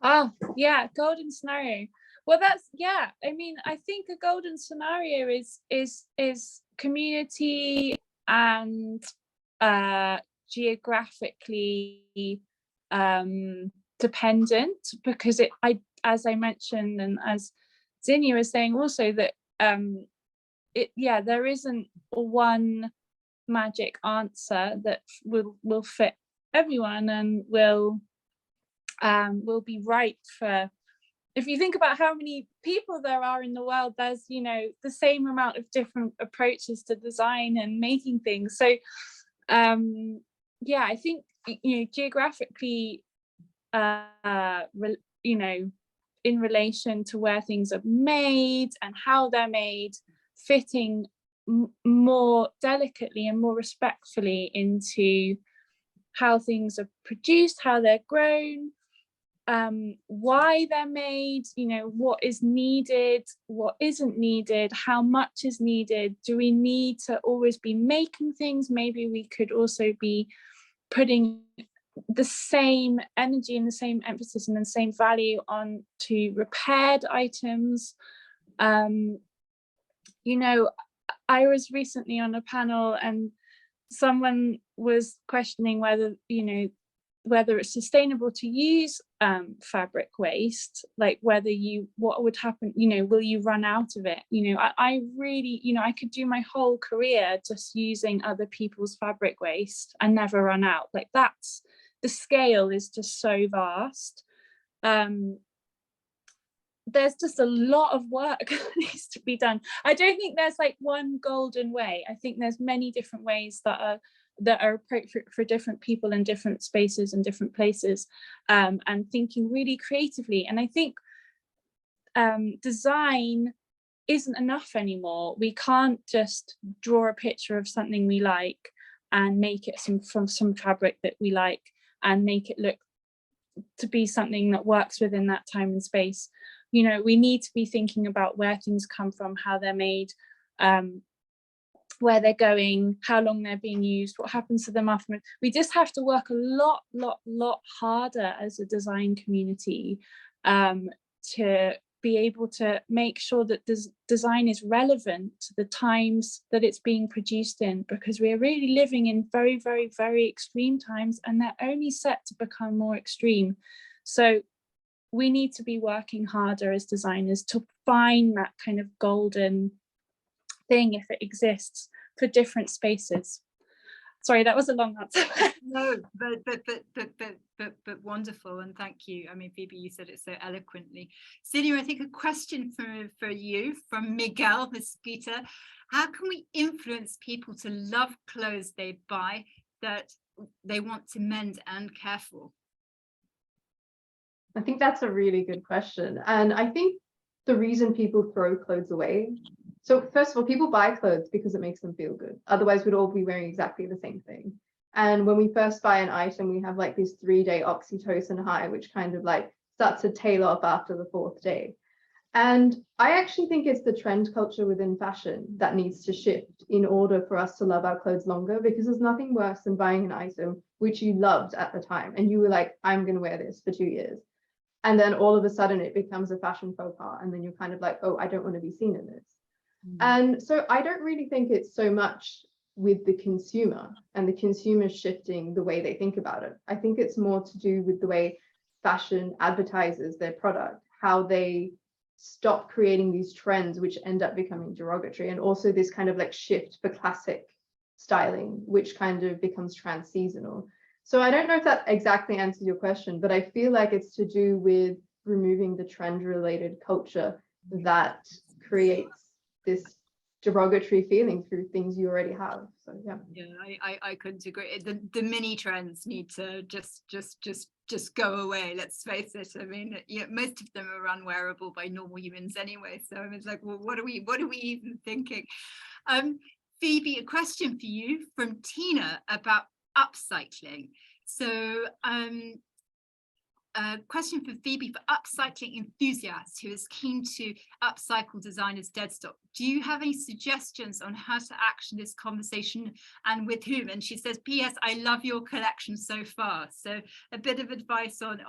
E: Oh yeah, golden scenario. Well, that's, yeah, I mean, I think a golden scenario is community and geographically dependent, because as I mentioned, and as Zinnia was saying also, that there isn't one magic answer that will fit everyone and will be right for. If you think about how many people there are in the world, there's, you know, the same amount of different approaches to design and making things. So I think, you know, geographically, you know, in relation to where things are made and how they're made, fitting more delicately and more respectfully into how things are produced, how they're grown, why they're made, you know, what is needed, what isn't needed, how much is needed. Do we need to always be making things? Maybe we could also be putting the same energy and the same emphasis and the same value on to repaired items. You know, I was recently on a panel and someone was questioning whether, you know, whether it's sustainable to use fabric waste, like what would happen, you know, will you run out of it? You know, I really, you know, I could do my whole career just using other people's fabric waste and never run out. Like, that's, the scale is just so vast. There's just a lot of work that needs to be done. I don't think there's like one golden way. I think there's many different ways that are appropriate for different people in different spaces and different places, and thinking really creatively. And I think design isn't enough anymore. We can't just draw a picture of something we like and make it from some fabric that we like and make it look to be something that works within that time and space. You know, we need to be thinking about where things come from, how they're made, where they're going, how long they're being used, what happens to them afterwards. We just have to work a lot harder as a design community to be able to make sure that design is relevant to the times that it's being produced in, because we're really living in very, very, very extreme times, and they're only set to become more extreme. So we need to be working harder as designers to find that kind of golden thing, if it exists, for different spaces. Sorry, that was a long answer.
C: No, but wonderful, and thank you. I mean, Phoebe, you said it so eloquently. Zinnia, I think a question for you from Miguel Mosquita. How can we influence people to love clothes they buy that they want to mend and care for?
D: I think that's a really good question. And I think the reason people throw clothes away, so first of all, people buy clothes because it makes them feel good. Otherwise, we'd all be wearing exactly the same thing. And when we first buy an item, we have like this 3-day oxytocin high, which kind of like starts to tail off after the 4th day. And I actually think it's the trend culture within fashion that needs to shift in order for us to love our clothes longer, because there's nothing worse than buying an item which you loved at the time and you were like, I'm going to wear this for 2 years. And then all of a sudden it becomes a fashion faux pas. And then you're kind of like, oh, I don't want to be seen in this. And so I don't really think it's so much with the consumer and the consumer shifting the way they think about it. I think it's more to do with the way fashion advertises their product, how they stop creating these trends which end up becoming derogatory, and also this kind of like shift for classic styling, which kind of becomes trans-seasonal. So I don't know if that exactly answers your question, but I feel like it's to do with removing the trend-related culture that creates this derogatory feeling through things you already have. So yeah.
C: I couldn't agree. The mini trends need to just go away. Let's face it. I mean, most of them are unwearable by normal humans anyway. So it's like, well, what are we even thinking? Phoebe, a question for you from Tina about upcycling. So a question for Phoebe, for upcycling enthusiasts who is keen to upcycle designers' dead stock. Do you have any suggestions on how to action this conversation and with whom? And she says, P.S. I love your collection so far. So a bit of advice on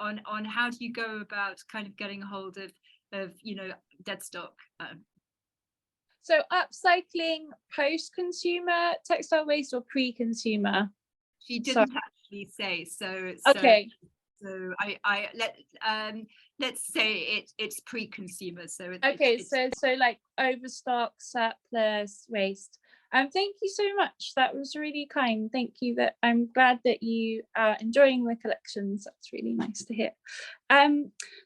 C: how do you go about kind of getting a hold of dead stock.
E: So upcycling post-consumer textile waste or pre-consumer?
C: She didn't actually say. So
E: okay.
C: So let's say it's pre-consumer. So
E: so like overstock, surplus, waste. Thank you so much. That was really kind. Thank you. That I'm glad that you are enjoying the collections. That's really nice to hear.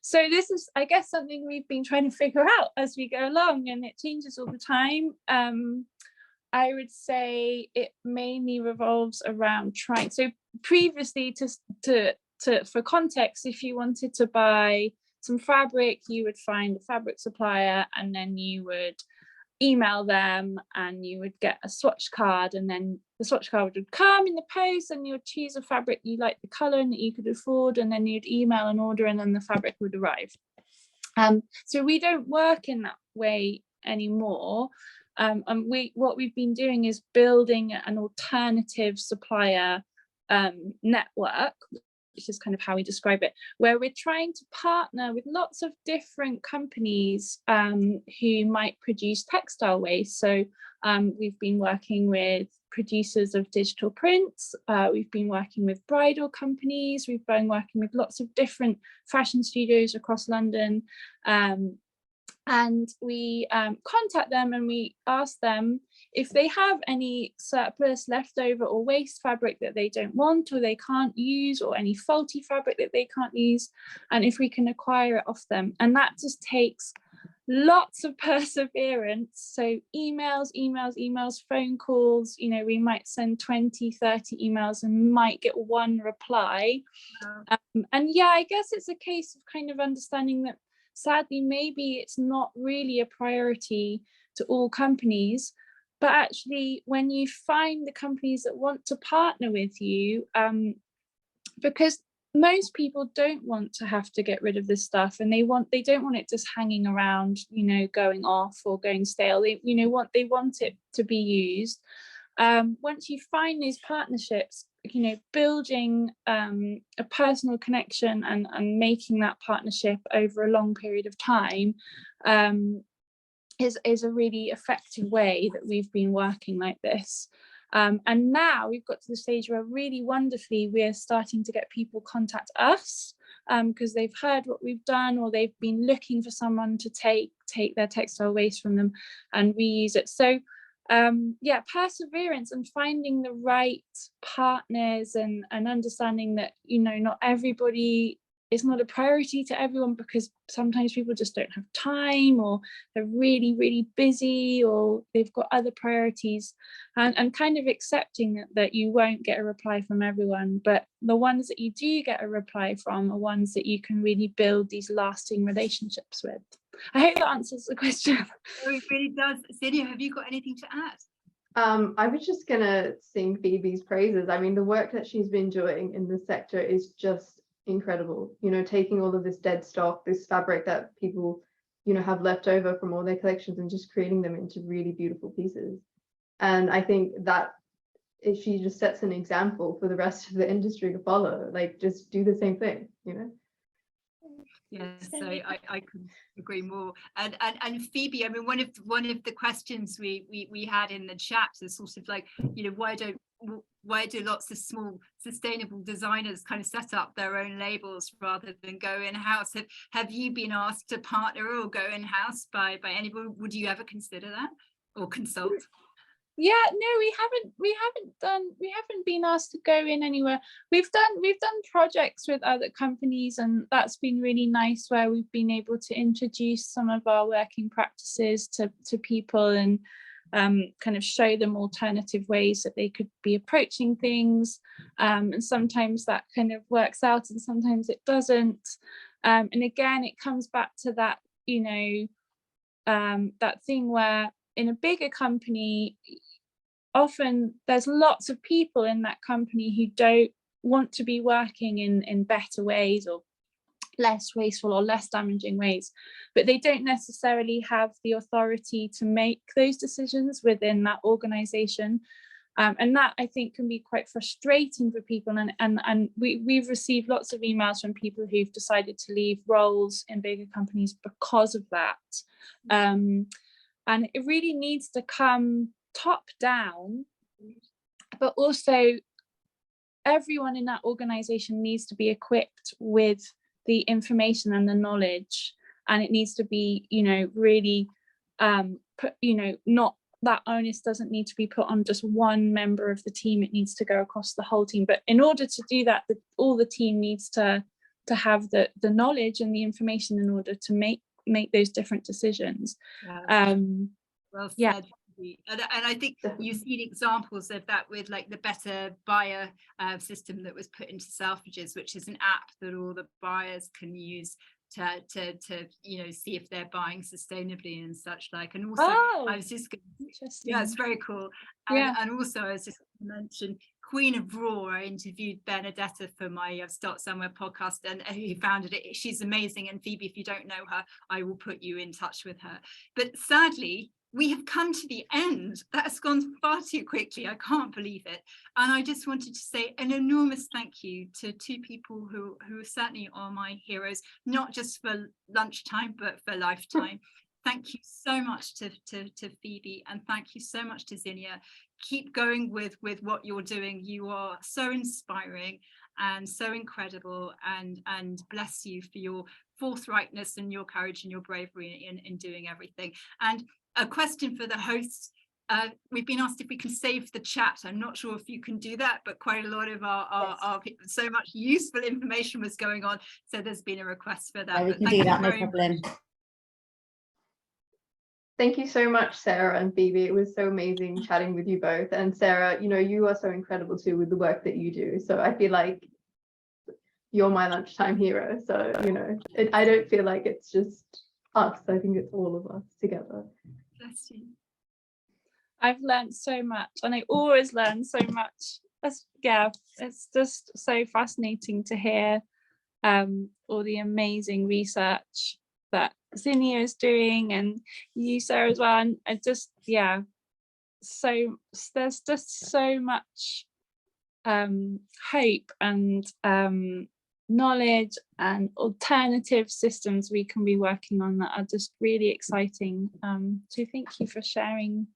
E: So this is, I guess, something we've been trying to figure out as we go along, and it changes all the time. I would say it mainly revolves around trying. So previously, for context, if you wanted to buy some fabric, you would find a fabric supplier and then you would email them and you would get a swatch card, and then the swatch card would come in the post and you would choose a fabric you like the color and that you could afford, and then you'd email an order and then the fabric would arrive. So we don't work in that way anymore. And what we've been doing is building an alternative supplier network, which is kind of how we describe it, where we're trying to partner with lots of different companies who might produce textile waste. So we've been working with producers of digital prints, we've been working with bridal companies, we've been working with lots of different fashion studios across London, and we contact them and we ask them if they have any surplus, leftover or waste fabric that they don't want or they can't use, or any faulty fabric that they can't use, and if we can acquire it off them. And that just takes lots of perseverance. So emails, phone calls, we might send 20, 30 emails and might get one reply. And yeah, I guess it's a case of kind of understanding that sadly, maybe it's not really a priority to all companies, but actually when you find the companies that want to partner with you, because most people don't want to have to get rid of this stuff, and they don't want it just hanging around, going off or going stale. They want it to be used. Once you find these partnerships, building a personal connection and making that partnership over a long period of time is a really effective way that we've been working like this. And now we've got to the stage where really wonderfully we're starting to get people contact us because they've heard what we've done, or they've been looking for someone to take their textile waste from them, and reuse it. So yeah, perseverance and finding the right partners, and understanding that, you know, not everybody, it's not a priority to everyone, because sometimes people just don't have time, or they're really, really busy, or they've got other priorities, and kind of accepting that you won't get a reply from everyone, but the ones that you do get a reply from are ones that you can really build these lasting relationships with. I hope that answers the question.
C: Oh, it really does. Zinnia, have you got anything to add?
D: I was just gonna sing Phoebe's praises. I mean, the work that she's been doing in this sector is just incredible. You know, taking all of this dead stock, this fabric that people, you know, have left over from all their collections, and just creating them into really beautiful pieces. And I think that if she just sets an example for the rest of the industry to follow, like, just do the same thing, you know.
C: Yes, so I couldn't agree more. And Phoebe, I mean, one of the questions we had in the chat is sort of like, you know, why do lots of small sustainable designers kind of set up their own labels rather than go in-house? Have you been asked to partner or go in-house by anybody? Would you ever consider that, or consult?
E: Yeah, no, we haven't been asked to go in anywhere. We've done projects with other companies, and that's been really nice, where we've been able to introduce some of our working practices to people, and kind of show them alternative ways that they could be approaching things, and sometimes that kind of works out and sometimes it doesn't, and again it comes back to that, you know, that thing where in a bigger company, often there's lots of people in that company who don't want to be working in better ways, or less wasteful or less damaging ways, but they don't necessarily have the authority to make those decisions within that organization, and that I think can be quite frustrating for people, and we've received lots of emails from people who've decided to leave roles in bigger companies because of that, and it really needs to come top down, but also everyone in that organization needs to be equipped with the information and the knowledge, and it needs to be, you know, really put, you know, not, that onus doesn't need to be put on just one member of the team, it needs to go across the whole team. But in order to do that, all the team needs to have the knowledge and the information in order to make those different decisions.
C: Well said.
E: Yeah.
C: And I think you've seen examples of that with like the Better Buyer system that was put into Selfridges, which is an app that all the buyers can use to you know, see if they're buying sustainably and such like. And also I was just
E: interesting.
C: Yeah, it's very cool. And also I was just going to mention Queen of Raw. I interviewed Benedetta for my Start Somewhere podcast, and who founded it. She's amazing, and Phoebe, if you don't know her, I will put you in touch with her. But sadly, we have come to the end. That has gone far too quickly. I can't believe it. And I just wanted to say an enormous thank you to two people who certainly are my heroes, not just for Lunchtime, but for Lifetime. Thank you so much to Phoebe, and thank you so much to Zinnia. Keep going with what you're doing. You are so inspiring and so incredible, and bless you for your forthrightness and your courage and your bravery in doing everything. And a question for the hosts. We've been asked if we can save the chat. I'm not sure if you can do that, but quite a lot of our so much useful information was going on, so there's been a request for that.
A: Yeah, we can do that, no problem.
D: Thank you so much, Sarah and Phoebe. It was so amazing chatting with you both. And Sarah, you know, you are so incredible too with the work that you do. So I feel like you're my Lunchtime hero. So, you know, I don't feel like it's just us. I think it's all of us together.
C: Bless you.
E: I've learned so much, and I always learn so much. It's just so fascinating to hear all the amazing research that Zinnia is doing, and you, Sarah, as well. And I just, so there's just so much hope and knowledge and alternative systems we can be working on that are just really exciting. So thank you for sharing.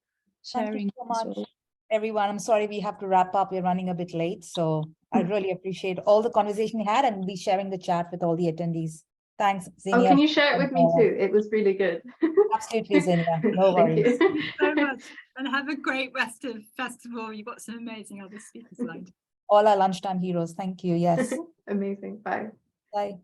B: Thank you so much, everyone. I'm sorry we have to wrap up. We're running a bit late, so I really appreciate all the conversation we had, and we'll be sharing the chat with all the attendees. Thanks,
D: Oh,
B: Zinnia.
D: can you share it with me too? It was really good.
B: Absolutely, Zinnia. No
D: Thank
B: worries.
D: you.
C: Thank you so much, and have a great rest of festival. You've got some amazing other speakers lined up.
B: All our lunchtime heroes. Thank you. Yes.
D: Amazing. Bye.
B: Bye.